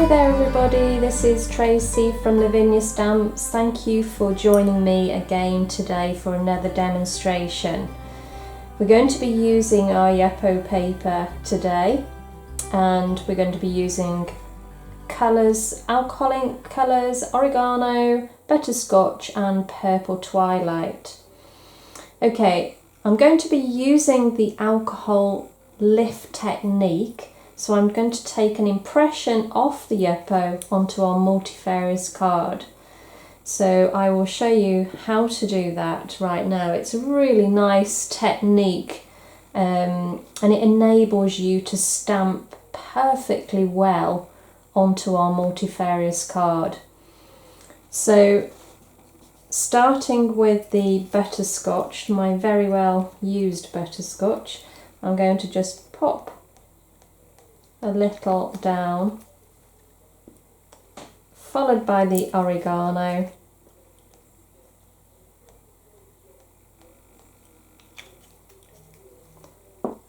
there everybody, this is Tracy from Lavinia Stamps. Thank you for joining me again today for another demonstration. We're going to be using our Yupo paper today, and we're going to be using colours, alcohol ink colours, oregano, butterscotch and purple twilight. Okay, I'm going to be using the alcohol lift technique. So I'm going to take an impression off the Yupo onto our multifarious card. So I will show you how to do that right now. It's a really nice technique and it enables you to stamp perfectly well onto our multifarious card. So starting with the butterscotch, my very well used butterscotch, I'm going to just pop a little down, followed by the oregano,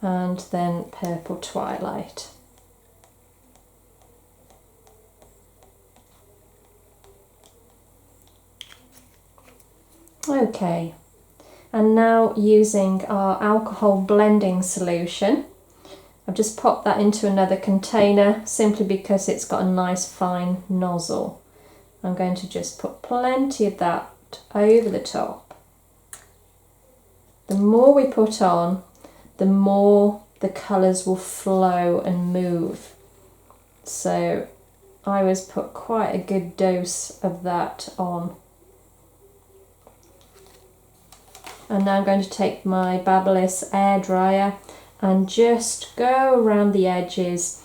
and then purple twilight. Okay, and now using our alcohol blending solution, I've just popped that into another container simply because it's got a nice fine nozzle. I'm going to just put plenty of that over the top. The more we put on, the more the colours will flow and move. So I always put quite a good dose of that on. And now I'm going to take my Babyliss air dryer and just go around the edges,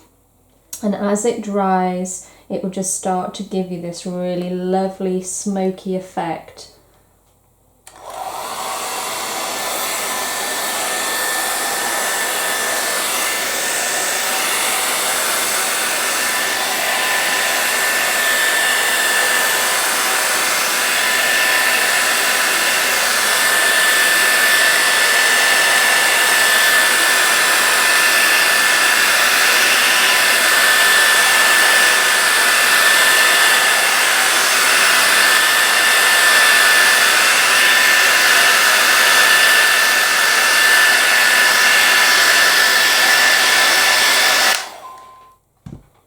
and as it dries it will just start to give you this really lovely smoky effect.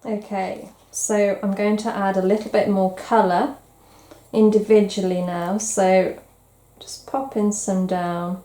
Okay, so I'm going to add a little bit more colour individually now, so just popping some down.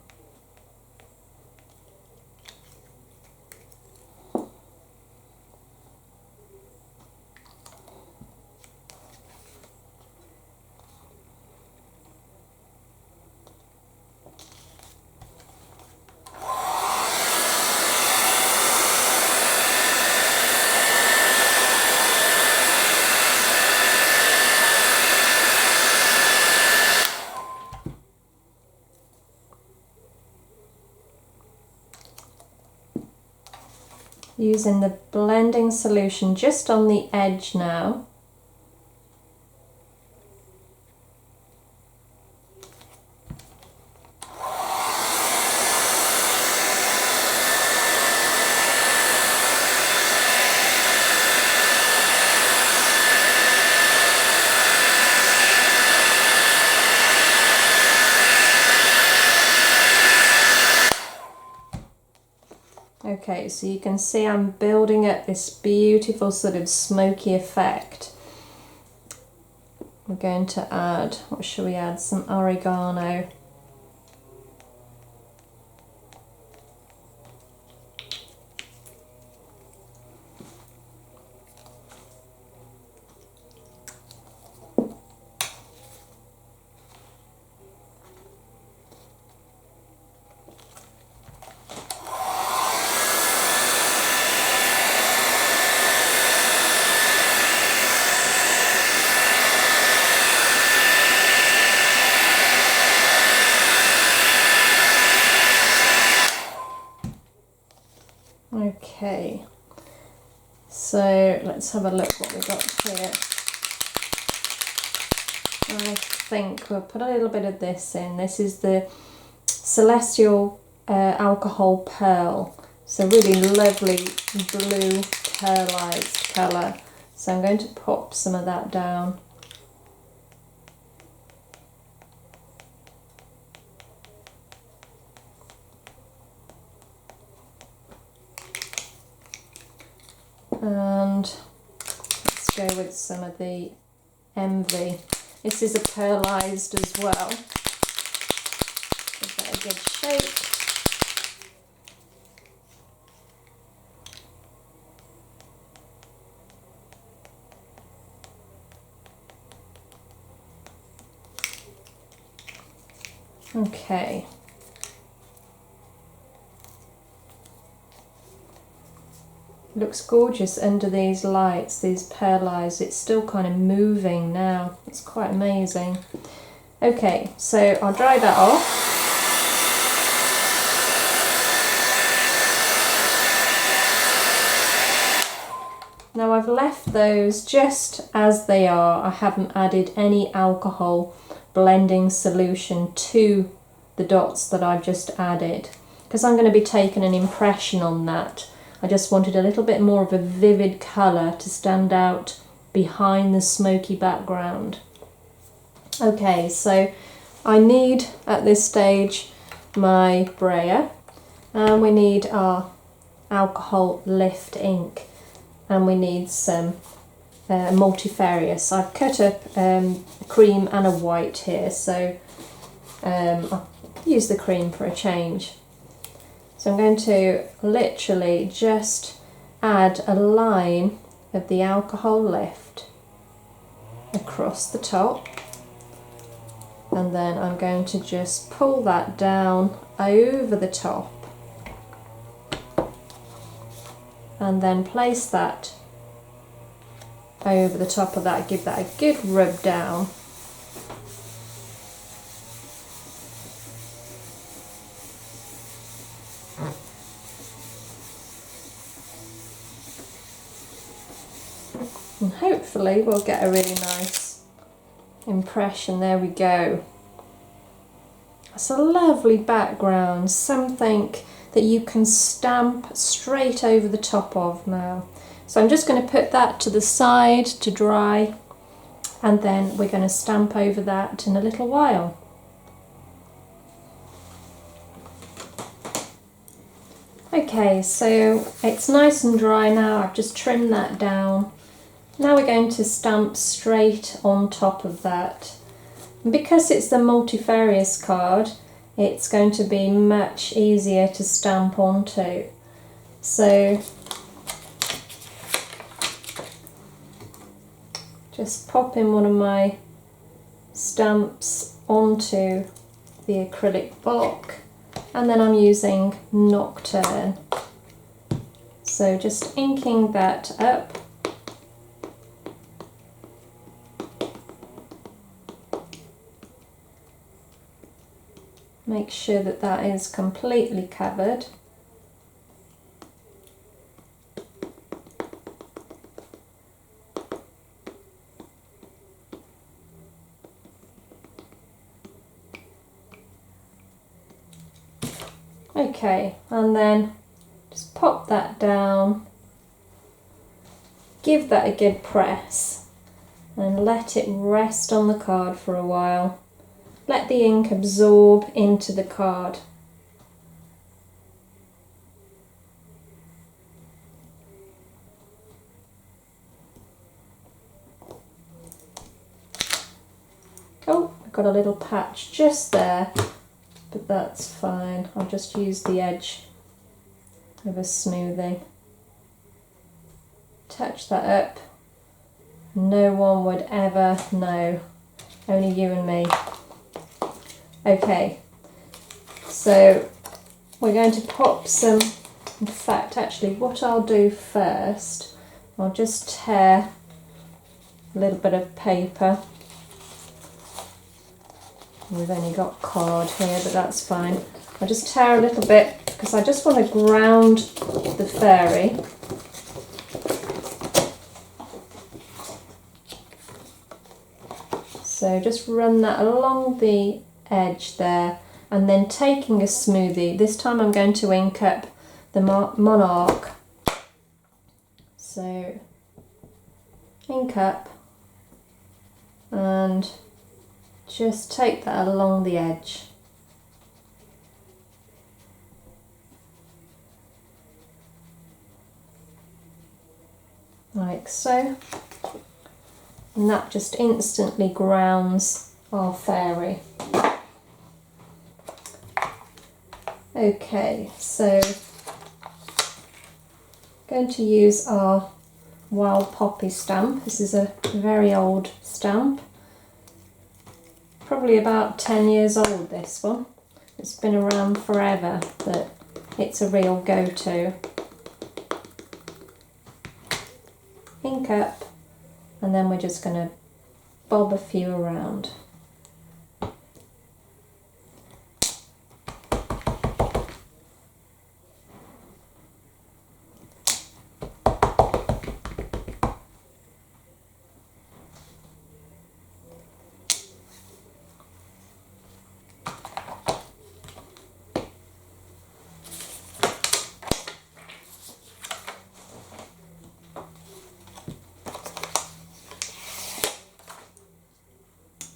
Using the blending solution just on the edge now. Okay, so you can see I'm building up this beautiful sort of smoky effect. We're going to add, what shall we add? Some oregano. Okay, so let's have a look what we've got here. I think we'll put a little bit of this in. This is the Celestial Alcohol Pearl. It's a really lovely blue pearlized colour. So I'm going to pop some of that down. And let's go with some of the Envy. This is a pearlised as well. Give that a good shake. Okay. Looks gorgeous under these lights, these pearlised. It's still kind of moving now. It's quite amazing. Okay, so I'll dry that off. Now I've left those just as they are. I haven't added any alcohol blending solution to the dots that I've just added, because I'm going to be taking an impression on that. I just wanted a little bit more of a vivid colour to stand out behind the smoky background. Okay, so I need at this stage my brayer, and we need our alcohol lift ink, and we need some multifarious. I've cut up a cream and a white here, so I'll use the cream for a change. So I'm going to literally just add a line of the alcohol lift across the top, and then I'm going to just pull that down over the top and then place that over the top of that, give that a good rub down. And hopefully we'll get a really nice impression. There we go. It's a lovely background, something that you can stamp straight over the top of now. So I'm just going to put that to the side to dry, and then we're going to stamp over that in a little while. Okay, so it's nice and dry now. I've just trimmed that down. Now we're going to stamp straight on top of that. And because it's the multifarious card, it's going to be much easier to stamp onto. So just pop in one of my stamps onto the acrylic block, and then I'm using Nocturne. So just inking that up. Make sure that that is completely covered. Okay, and then just pop that down, give that a good press, and let it rest on the card for a while. Let the ink absorb into the card. Oh, I've got a little patch just there, but that's fine. I'll just use the edge of a smoothie. Touch that up. No one would ever know, only you and me. Okay, so we're going to pop some, in fact actually what I'll do first, I'll just tear a little bit of paper. We've only got card here, but that's fine. I'll just tear a little bit because I just want to ground the fairy. So just run that along the edge there, and then taking a smoothie, this time I'm going to ink up the monarch. So ink up and just take that along the edge. Like so. And that just instantly grounds our fairy. Okay, so going to use our wild poppy stamp. This is a very old stamp, probably about 10 years old, this one. It's been around forever, but it's a real go-to. Ink up, and then we're just going to bob a few around.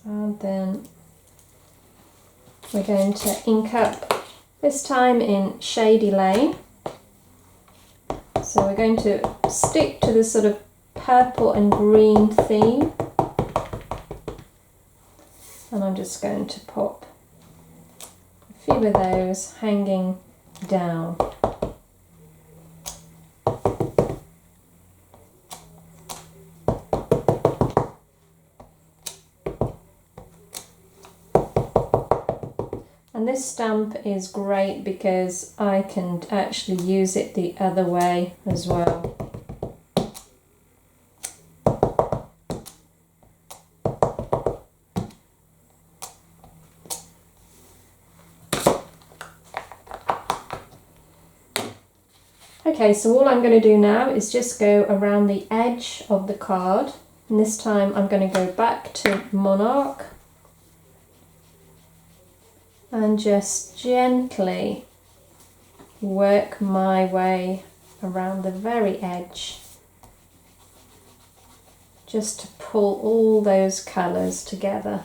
And then we're going to ink up, this time in Shady Lane. So we're going to stick to this sort of purple and green theme. And I'm just going to pop a few of those hanging down. And this stamp is great because I can actually use it the other way as well. Okay, so all I'm going to do now is just go around the edge of the card, and this time I'm going to go back to Monarch and just gently work my way around the very edge, just to pull all those colours together.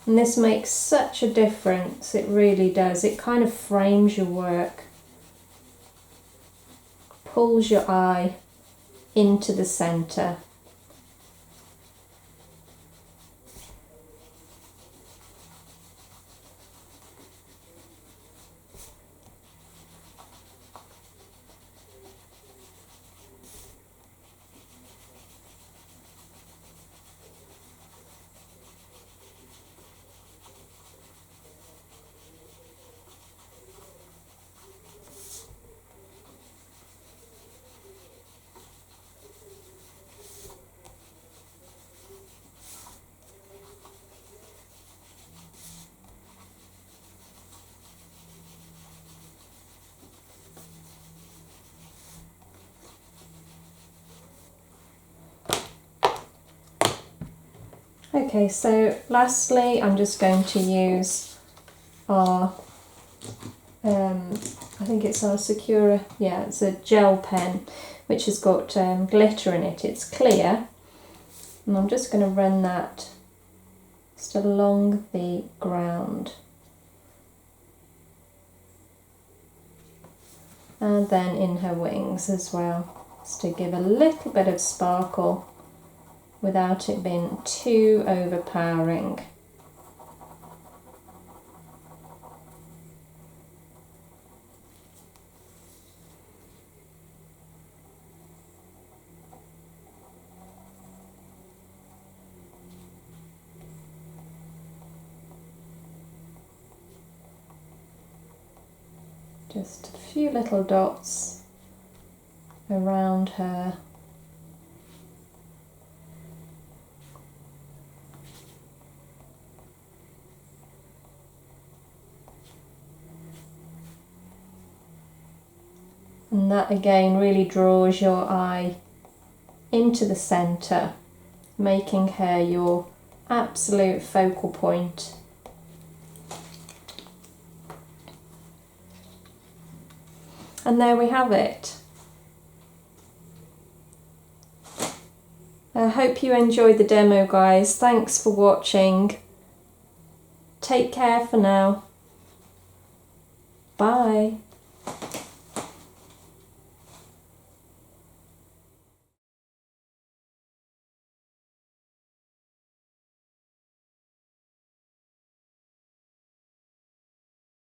And this makes such a difference, it really does. It kind of frames your work, pulls your eye into the centre. Okay, so lastly I'm just going to use our, I think it's our Sakura, yeah, it's a gel pen which has got glitter in it. It's clear, and I'm just going to run that just along the ground. And then in her wings as well, just to give a little bit of sparkle without it being too overpowering. Just a few little dots around her. And that again really draws your eye into the centre, making her your absolute focal point. And there we have it. I hope you enjoyed the demo, guys. Thanks for watching. Take care for now. Bye.